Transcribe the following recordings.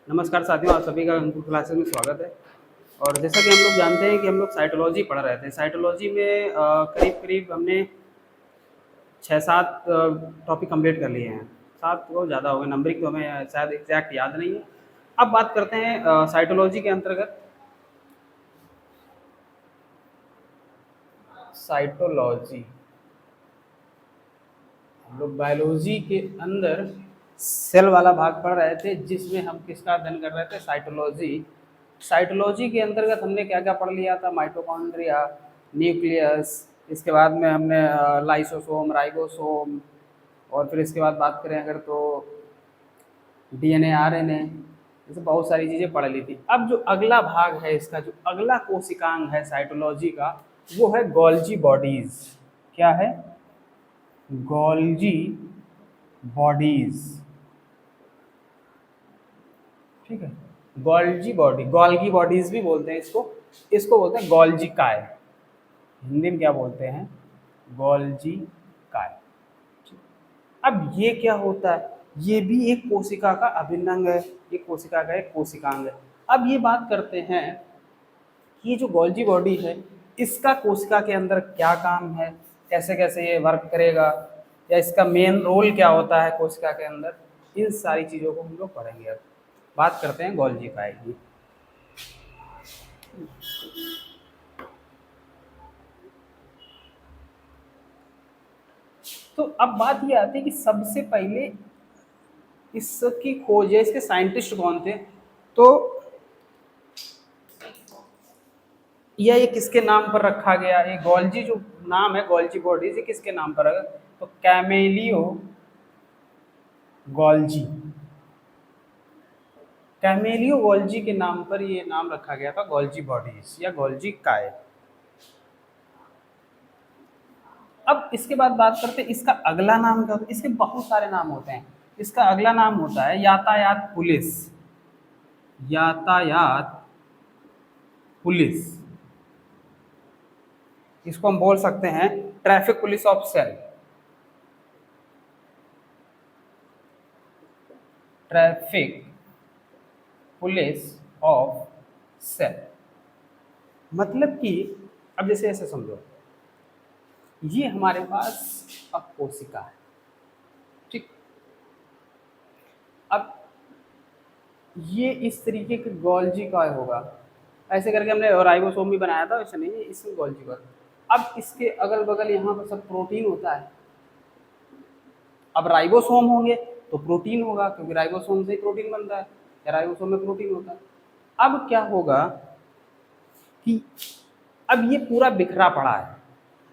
नमस्कार साथियों, आप सभी का अंकुर क्लासेस में स्वागत है। और जैसा कि हम लोग जानते हैं कि हम लोग साइटोलॉजी पढ़ रहे थे। साइटोलॉजी में करीब करीब हमने 6-7 टॉपिक कंप्लीट कर लिए हैं। 7 तो ज़्यादा हो गए, नंबरिंग तो हमें शायद एग्जैक्ट याद नहीं है। अब बात करते हैं साइटोलॉजी के अंतर्गत साइटोलॉजी। हम लोग बायोलॉजी के अंदर सेल वाला भाग पढ़ रहे थे, जिसमें हम किसका अध्ययन कर रहे थे? साइटोलॉजी। साइटोलॉजी के अंतर्गत हमने क्या क्या पढ़ लिया था? माइटोकॉन्ड्रिया, न्यूक्लियस, इसके बाद में हमने लाइसोसोम, राइबोसोम, और फिर इसके बाद बात करें अगर तो डीएनए, आरएनए, जैसे बहुत सारी चीज़ें पढ़ ली थी। अब जो अगला भाग है इसका, जो अगला कोशिकांग है साइटोलॉजी का, वो है गोल्जी बॉडीज। क्या है? Golgi bodies. ठीक है, गोल्जी बॉडी, गोल्गी बॉडीज भी बोलते हैं इसको। इसको बोलते हैं गोल्जी काय। हिंदी में क्या बोलते हैं? गोल्जी काय। अब ये क्या होता है? ये भी एक कोशिका का अभिन्न अंग है, ये कोशिका का एक कोशिकांग है। अब ये बात करते हैं कि ये जो गोल्जी बॉडी है, इसका कोशिका के अंदर क्या काम है, कैसे कैसे ये वर्क करेगा, या इसका मेन रोल क्या होता है कोशिका के अंदर, इन सारी चीज़ों को हम लोग पढ़ेंगे। अब बात करते हैं गोल्जी काय की। तो अब बात ये आती है कि सबसे पहले इसकी खोज है, इसके साइंटिस्ट कौन थे? तो ये किसके नाम पर रखा गया? ये गोल्जी जो नाम है, गोल्जी बॉडीज, ये किसके नाम पर है? तो कैमेलियो गोल्जी। कैमेलियो गोल्जी के नाम पर ये नाम रखा गया था, गोल्जी बॉडीज या गोल्जी काय। अब इसके बाद बात करते हैं इसका अगला नाम क्या होता है। इसके बहुत सारे नाम होते हैं। इसका अगला नाम होता है यातायात पुलिस। यातायात पुलिस, इसको हम बोल सकते हैं traffic police of cell. Traffic police of cell मतलब कि अब जैसे ऐसे समझो, ये हमारे पास अब कोशिका है, ठीक। अब ये इस तरीके के गोल्जी का होगा, ऐसे करके हमने राइबोसोम भी बनाया था, वैसे नहीं है, इसमें गोल्जी का। अब इसके अगल बगल यहाँ पर सब प्रोटीन होता है। अब राइबोसोम होंगे तो प्रोटीन होगा, क्योंकि राइबोसोम से ही प्रोटीन बनता है, या राइबोसोम में प्रोटीन होता है। अब क्या होगा कि अब ये पूरा बिखरा पड़ा है।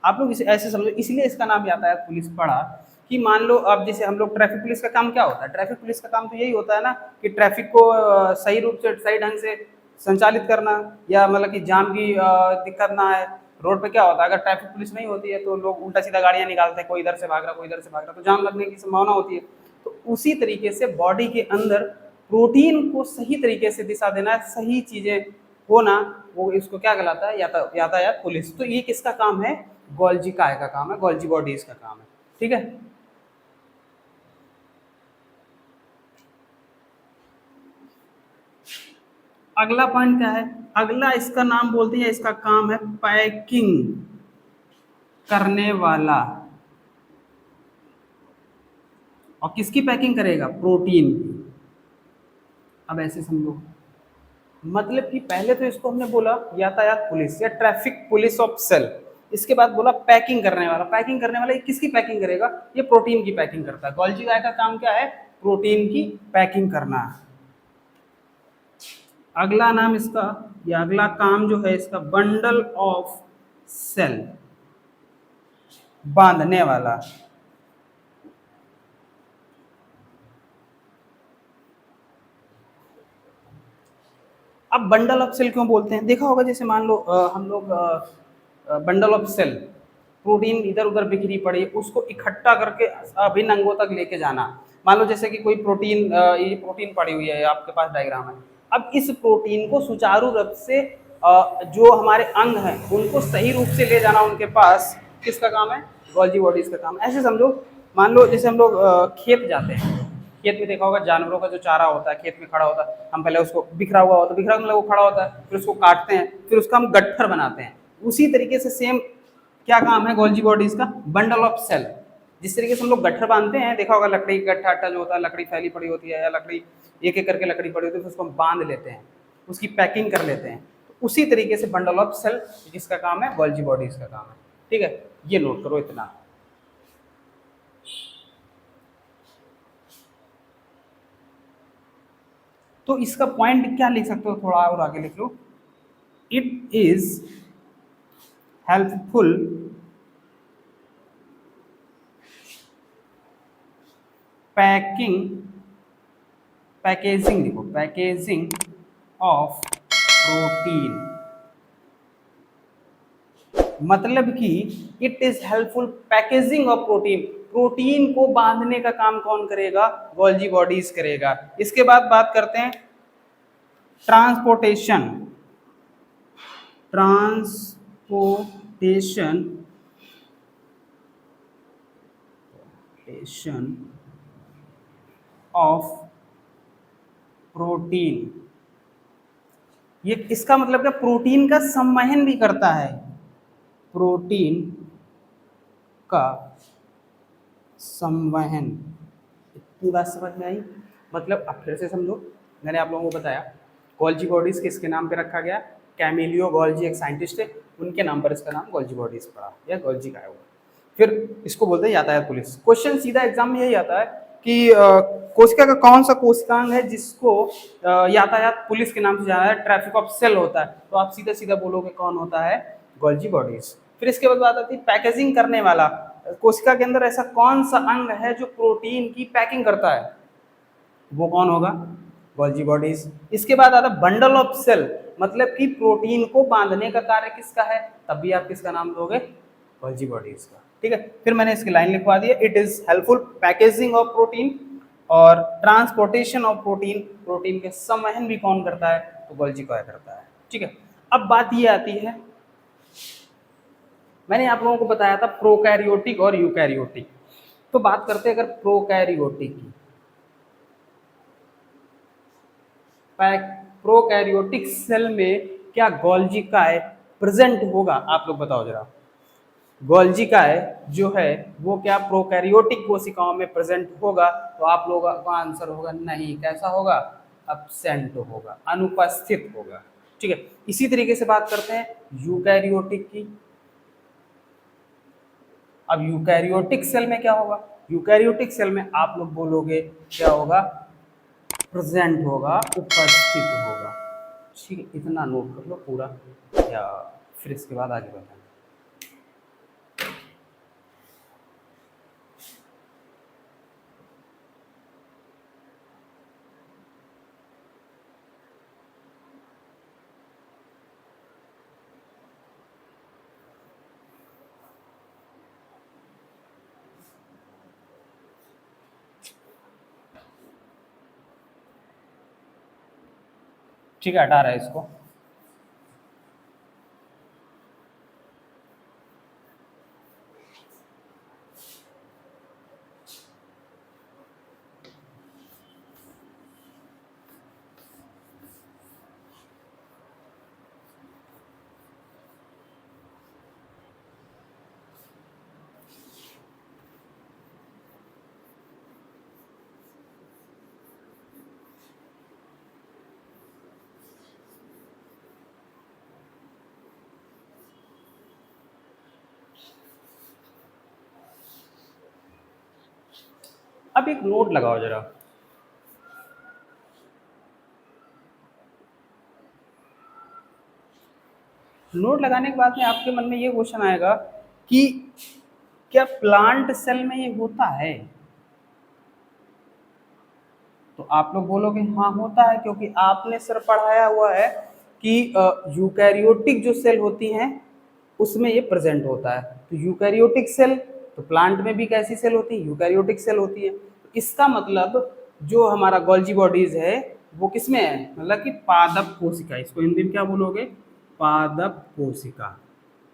आप लोग इसे ऐसे समझो, इसलिए इसका नाम यातायात पुलिस पड़ा कि मान लो अब जैसे हम लोग, ट्रैफिक पुलिस का काम क्या होता है? ट्रैफिक पुलिस का काम तो यही होता है ना कि ट्रैफिक को सही रूप से, सही ढंग से संचालित करना, या मतलब कि जाम की दिक्कत ना है। रोड पे क्या होता है, अगर ट्रैफिक पुलिस नहीं होती है तो लोग उल्टा सीधा गाड़ियां निकालते हैं, कोई इधर से भाग रहा, कोई इधर से भाग रहा, तो जाम लगने की संभावना होती है। तो उसी तरीके से बॉडी के अंदर प्रोटीन को सही तरीके से दिशा देना, सही चीजें होना, वो इसको क्या कहलाता है? यातायात पुलिस। तो ये किसका काम है? गोल्जी काय का काम है, गोल्जी बॉडीज का काम है, ठीक है। अगला पॉइंट क्या है? अगला इसका नाम बोलते हैं, इसका काम है पैकिंग करने वाला। और किसकी पैकिंग करेगा? प्रोटीन की। अब ऐसे समझो, मतलब कि पहले तो इसको हमने बोला यातायात पुलिस या ट्रैफिक पुलिस ऑफ सेल, इसके बाद बोला पैकिंग करने वाला। पैकिंग करने वाला ये किसकी पैकिंग करेगा? ये प्रोटीन की पैकिंग करता है। गोल्जी काय का काम क्या है? प्रोटीन की पैकिंग करना। अगला नाम इसका, या अगला काम जो है इसका, बंडल ऑफ सेल, बांधने वाला। अब बंडल ऑफ सेल क्यों बोलते हैं? देखा होगा, जैसे मान लो हम लोग बंडल ऑफ सेल, प्रोटीन इधर उधर बिखरी पड़ी, उसको इकट्ठा करके अभिन्न अंगों तक लेके जाना। मान लो जैसे कि कोई प्रोटीन, ये प्रोटीन पड़ी हुई है, आपके पास डायग्राम है। अब इस प्रोटीन को सुचारू रूप से जो हमारे अंग हैं उनको सही रूप से ले जाना उनके पास, किसका काम है? गोल्जी बॉडीज का काम। ऐसे समझो, मान लो जैसे हम लोग खेत जाते हैं, खेत में देखा होगा जानवरों का जो चारा होता है खेत में खड़ा होता है, हम पहले उसको बिखरा हुआ होता है, बिखरा मतलब वो खड़ा होता है, फिर उसको काटते हैं, फिर उसका हम गट्ठर बनाते हैं। उसी तरीके से सेम क्या काम है गोल्जी बॉडीज का, बंडल ऑफ सेल। जिस तरीके से हम लोग गट्ठर बांधते हैं, देखा होगा लकड़ी का गट्ठा अट्ठा जो होता है, लकड़ी फैली पड़ी होती है या लकड़ी एक एक करके लकड़ी पड़ी होती है, फिर उसको हम बांध लेते हैं, उसकी पैकिंग कर लेते हैं। तो उसी तरीके से बंडल ऑफ सेल जिसका काम है गोल्जी बॉडीज का काम है। ठीक है, ये नोट करो इतना। तो इसका पॉइंट क्या लिख सकते हो, थोड़ा और आगे लिख लो, इट इज हेल्पफुल पैकेजिंग देखो, पैकेजिंग ऑफ प्रोटीन, मतलब कि it is helpful packaging of protein, protein को बांधने का काम कौन करेगा, गोल्जी बॉडीज करेगा। इसके बाद बात करते हैं ट्रांसपोर्टेशन, ऑफ प्रोटीन। ये इसका मतलब क्या, प्रोटीन का संवहन भी करता है, प्रोटीन का संवहन। इतनी बात समझ में आई? मतलब अब फिर से समझो, मैंने आप लोगों को बताया गोल्जी बॉडीज किसके नाम पे रखा गया, कैमिलियो गोल्जी एक साइंटिस्ट है, उनके नाम पर इसका नाम गोल्जी बॉडीज पड़ा या गोल्जी का है वो। फिर इसको बोलते हैं यातायात पुलिस। क्वेश्चन सीधा एग्जाम में यही आता है कि कोशिका का कौन सा कोशिकांग है जिसको यातायात पुलिस के नाम से जाना है, ट्रैफिक ऑफ सेल होता है, तो आप सीधा सीधा बोलोगे कौन होता है, गोल्जी बॉडीज। फिर इसके बाद बात आती है पैकेजिंग करने वाला, कोशिका के अंदर ऐसा कौन सा अंग है जो प्रोटीन की पैकिंग करता है, वो कौन होगा, गोल्जी बॉडीज। इसके बाद आता है बंडल ऑफ सेल, मतलब कि प्रोटीन को बांधने का कार्य किसका है, तब भी आप किसका नाम दोगे, गोल्जी बॉडीज का। ठीक है, फिर मैंने इसकी लाइन लिखवा दी है, it is helpful packaging of protein और ट्रांसपोर्टेशन ऑफ प्रोटीन, प्रोटीन के संवहन भी कौन करता है, तो गोल्जी कॉय करता है। ठीक है, अब बात ये आती है, मैंने आप लोगों को बताया था प्रोकैरियोटिक और यूकैरियोटिक, तो बात करते हैं अगर प्रोकैरियोटिक की। प्रोकैरियोटिक सेल में क्या गोल्जी काय प्रेजेंट होगा, आप लोग बताओ जरा। गोल्जी काय जो है वो क्या प्रोकैरियोटिक कोशिकाओं में प्रेजेंट होगा, तो आप लोगों का आंसर होगा नहीं। कैसा होगा, अब्सेंट होगा, अनुपस्थित होगा। ठीक है, इसी तरीके से बात करते हैं यूकैरियोटिक की। अब यूकैरियोटिक सेल में क्या होगा, यूकैरियोटिक सेल में आप लोग बोलोगे क्या होगा, प्रेजेंट होगा, उपस्थित होगा। ठीक है, इतना नोट कर लो पूरा, या फिर इसके बाद आगे बढ़ते हैं। ठीक है, हटा रहा है इसको। अब एक नोट लगाओ जरा, नोट लगाने के बाद में आपके मन में ये क्वेश्चन आएगा कि क्या प्लांट सेल में ये होता है, तो आप लोग बोलोगे हाँ होता है, क्योंकि आपने सर पढ़ाया हुआ है कि यूकैरियोटिक जो सेल होती हैं उसमें ये प्रेजेंट होता है। तो यूकैरियोटिक सेल, तो प्लांट में भी कैसी सेल होती है, यूकैरियोटिक सेल होती है। तो इसका मतलब जो हमारा गोल्जी बॉडीज है वो किसमें है, मतलब कि पादप कोशिका, इसको हिंदी में क्या बोलोगे, पादप कोशिका।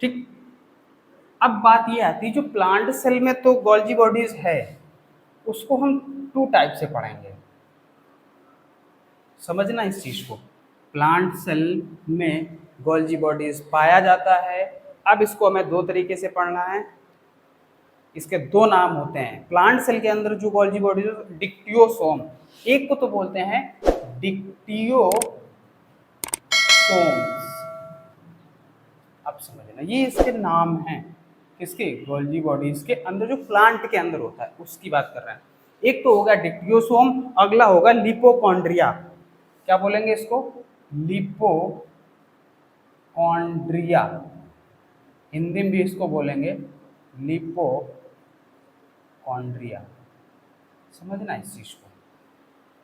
ठीक, अब बात ये आती है जो प्लांट सेल में तो गोल्जी बॉडीज है, उसको हम टू टाइप से पढ़ेंगे, समझना इस चीज को। प्लांट सेल में गोल्जी बॉडीज पाया जाता है। अब इसको हमें दो तरीके से पढ़ना है, इसके दो नाम होते हैं। प्लांट सेल के अंदर जो गोल्जी बॉडीज, डिक्टियोसोम, एक को तो बोलते हैं डिक्टियोसोम्स। अब समझना, ये इसके नाम हैं, किसके, गोल्जी बॉडीज के अंदर जो प्लांट के अंदर होता है उसकी बात कर रहे हैं। एक तो होगा डिक्टियोसोम, अगला होगा लिपोकॉन्ड्रिया। क्या बोलेंगे इसको, लिपोकॉन्ड्रिया। हिंदी में भी इसको बोलेंगे लिपोकॉन्ड्रिया। समझना इस चीज को,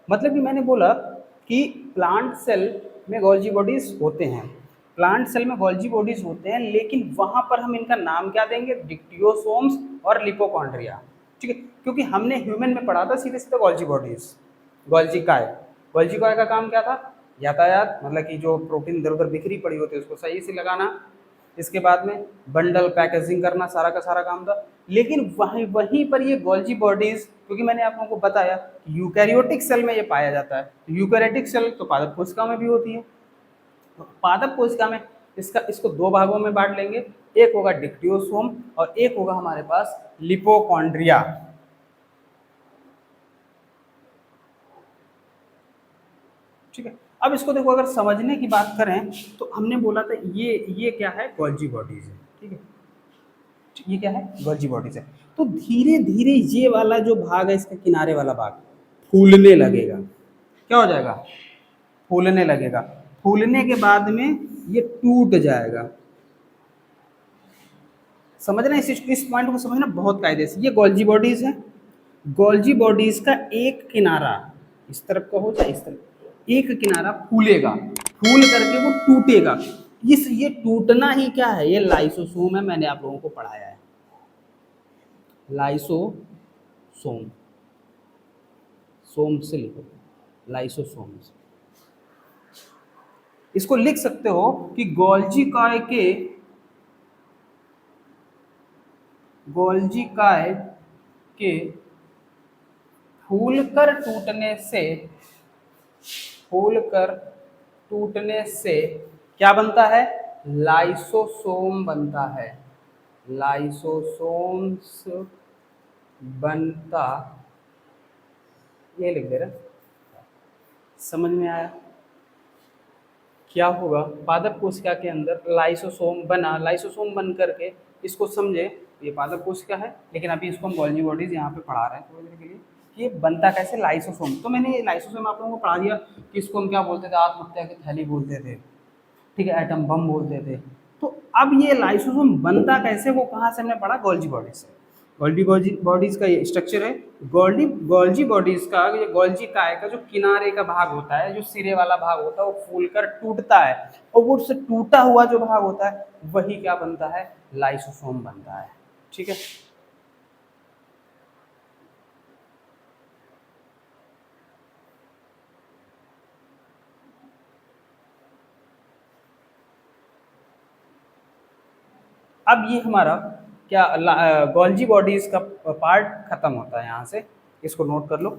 मतलब कि मैंने बोला कि प्लांट सेल में गोल्जी बॉडीज होते हैं, प्लांट सेल में गोल्जी बॉडीज होते हैं, लेकिन वहां पर हम इनका नाम क्या देंगे, डिक्टियोसोम्स और लिपोकॉन्ड्रिया। ठीक है, क्योंकि हमने ह्यूमन में पढ़ा था सीधे सीधे गोल्जी बॉडीज, गोल्जी काय। गोल्जी काय का काम क्या था, यातायात, मतलब कि जो प्रोटीन इधर उधर बिखरी पड़ी होती है उसको सही से लगाना, इसके बाद में बंडल पैकेजिंग करना, सारा का सारा काम था। लेकिन वहीं वहीं पर ये गोल्जी बॉडीज, क्योंकि मैंने आप लोगों को बताया यूकैरियोटिक सेल में ये पाया जाता है, यूकैरियोटिक सेल तो पादप कोशिका में भी होती है। तो पादप कोशिका में इसको दो भागों में बांट लेंगे, एक होगा डिक्टियोसोम और एक होगा हमारे पास लिपोकॉन्ड्रिया। ठीक है, अब इसको देखो, अगर समझने की बात करें तो हमने बोला था ये क्या है, गोल्जी बॉडीज है। ठीक है, ये क्या है, गोल्जी बॉडीज है। तो धीरे धीरे ये वाला जो भाग है, इसका किनारे वाला भाग फूलने लगेगा। क्या हो जाएगा, फूलने लगेगा। फूलने के बाद में ये टूट जाएगा। समझना इस पॉइंट को समझना बहुत कायदे से। ये गोल्जी बॉडीज है, गोल्जी बॉडीज का एक किनारा इस तरफ का हो चाहे इस तरफ, एक किनारा फूलेगा, फूल करके वो टूटेगा। ये टूटना ही क्या है, ये लाइसोसोम है, मैंने आप लोगों को पढ़ाया है, लाइसोसोम। सोम से लिखो, लाइसोसोम्स। इसको लिख सकते हो कि गोल्जी काय के फूलकर टूटने से क्या बनता है, लाइसोसोम बनता है, लाइसोसोम्स बनता। ये लिख दे रहा, समझ में आया क्या होगा, पादप कोशिका के अंदर लाइसोसोम बना, लाइसोसोम बन करके, इसको समझे ये पादप कोशिका है, लेकिन अभी इसको हम गोल्जी बॉडीज यहाँ पे पढ़ा रहे हैं थोड़ी देर के लिए कि ये बनता कैसे, लाइसोसोम। तो मैंने ये लाइसोसोम आप लोगों को पढ़ा दिया कि इसको हम क्या बोलते थे, आत्महत्या की थैली बोलते थे, ठीक है, एटम बम बोलते थे। तो अब ये लाइसोसोम बनता कैसे, वो कहाँ से हमने पढ़ा, गोल्जी बॉडीज से। गोल्जी बॉडीज का ये स्ट्रक्चर है। गोल्जी बॉडीज का, ये गोल्जी काय का जो किनारे का भाग होता है, जो सिरे वाला भाग होता है, वो फूलकर टूटता है, और वो उससे टूटा हुआ जो भाग होता है वही क्या बनता है, लाइसोसोम बनता है। ठीक है, अब ये हमारा क्या गोल्जी बॉडीज का पार्ट खत्म होता है यहाँ से, इसको नोट कर लो।